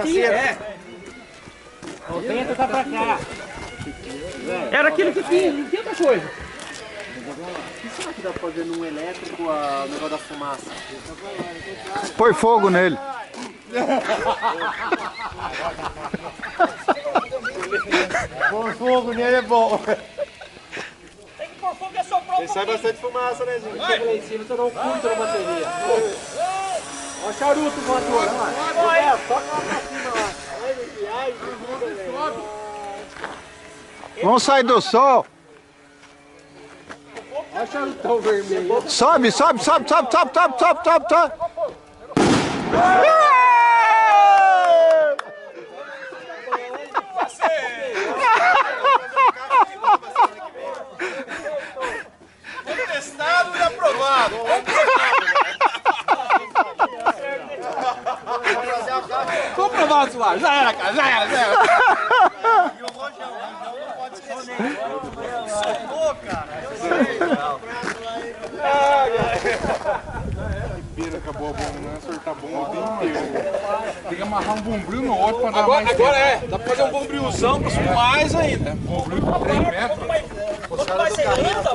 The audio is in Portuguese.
aqui. O vento tá pra cá. Era aquilo que tinha, não tinha outra coisa. O que será que dá pra fazer num elétrico o negócio da fumaça? Põe fogo nele. Pôr fogo nele é bom. Tem que pôr fogo e assoprar Ele sai bastante fumaça, né, gente? Chega lá em cima, tu não curta na bateria. Olha o charuto voador, olha lá. Toca lá pra cima lá. Ai, Vamos sair do sol. olha o charutão vermelho. Sobe, sobe, sobe, sobe, sobe, sobe, sobe, sobe, sobe. Testado e aprovado. Tô aprovado isso lá. Já era, cara. Já era. E o Rojão, não pode esquecer. Soltou, cara. Acabou a bomba, não é acertar a bomba o dia inteiro. Tem que amarrar um bombril no outro pra dar mais Agora dá pra fazer um bombrilzão pra subir mais ainda. bombril com 3 metros. Quanto vai ser lenta,